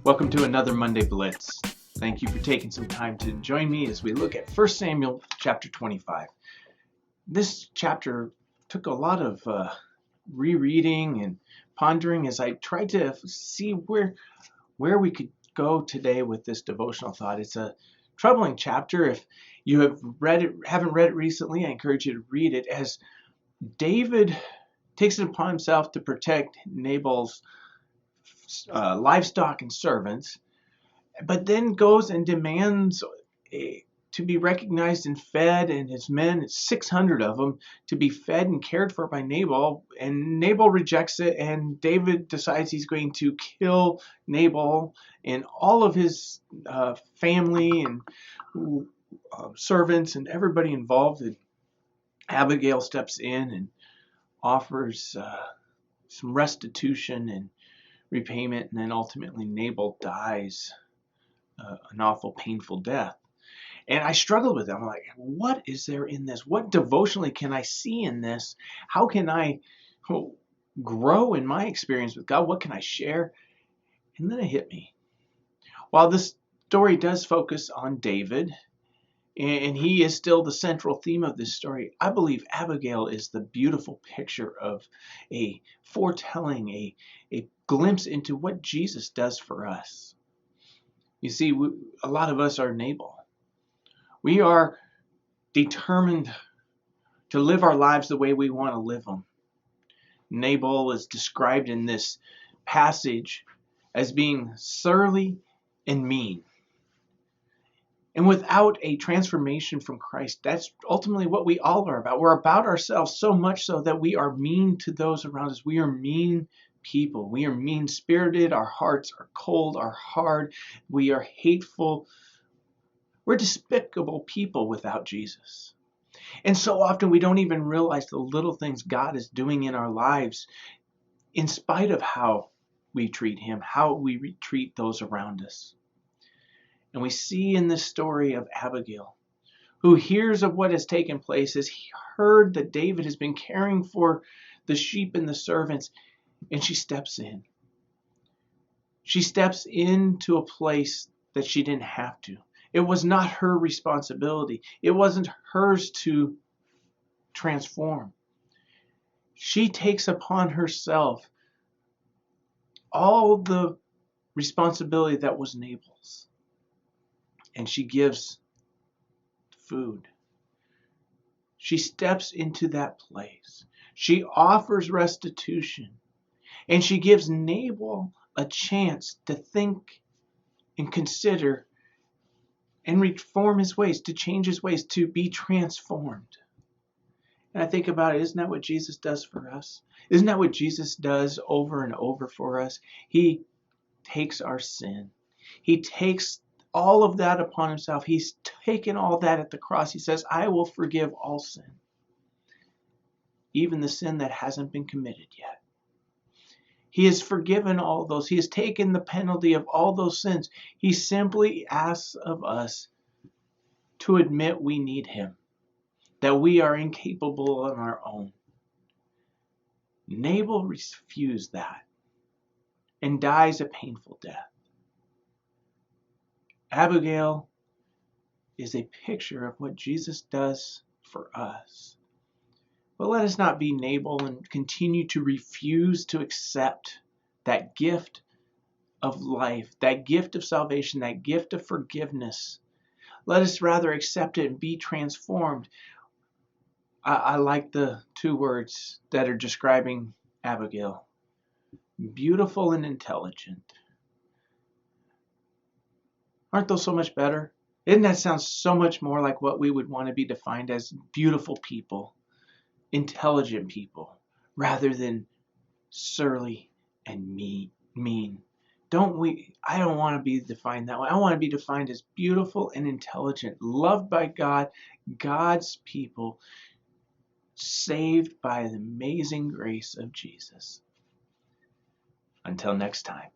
Welcome to another Monday Blitz. Thank you for taking some time to join me as we look at 1 Samuel chapter 25. This chapter took a lot of rereading and pondering as I tried to see where we could go today with this devotional thought. It's a troubling chapter. If you haven't read it recently, I encourage you to read it, as David takes it upon himself to protect Nabal's livestock and servants, but then goes and demands to be recognized and fed, and his men, 600 of them, to be fed and cared for by Nabal, and Nabal rejects it, and David decides he's going to kill Nabal and all of his family and servants and everybody involved. And Abigail steps in and offers some restitution and repayment, and then ultimately Nabal dies an awful, painful death. And I struggled with it. I'm like, what is there in this? What devotionally can I see in this? How can I grow in my experience with God? What can I share? And then it hit me. While this story does focus on David, and he is still the central theme of this story, I believe Abigail is the beautiful picture of a foretelling, a glimpse into what Jesus does for us. You see, a lot of us are Nabal. We are determined to live our lives the way we want to live them. Nabal is described in this passage as being surly and mean. And without a transformation from Christ, that's ultimately what we all are about. We're about ourselves so much so that we are mean to those around us. We are mean people. We are mean-spirited. Our hearts are cold, are hard. We are hateful. We're despicable people without Jesus. And so often we don't even realize the little things God is doing in our lives in spite of how we treat Him, how we treat those around us. And we see in this story of Abigail, who hears of what has taken place, has heard that David has been caring for the sheep and the servants, and she steps in. She steps into a place that she didn't have to. It was not her responsibility. It wasn't hers to transform. She takes upon herself all the responsibility that was Nabal's. And she gives food. She steps into that place. She offers restitution. And she gives Nabal a chance to think and consider and reform his ways, to change his ways, to be transformed. And I think about it, isn't that what Jesus does for us? Isn't that what Jesus does over and over for us? He takes our sin. He takes all of that upon himself. He's taken all that at the cross. He says, I will forgive all sin, even the sin that hasn't been committed yet. He has forgiven all those. He has taken the penalty of all those sins. He simply asks of us to admit we need Him, that we are incapable on our own. Nabal refused that and dies a painful death. Abigail is a picture of what Jesus does for us. But let us not be Nabal and continue to refuse to accept that gift of life, that gift of salvation, that gift of forgiveness. Let us rather accept it and be transformed. I like the two words that are describing Abigail: beautiful and intelligent. Aren't those so much better? Isn't that sound so much more like what we would want to be defined as? Beautiful people, intelligent people, rather than surly and mean. I don't want to be defined that way. I want to be defined as beautiful and intelligent, loved by God, God's people, saved by the amazing grace of Jesus. Until next time.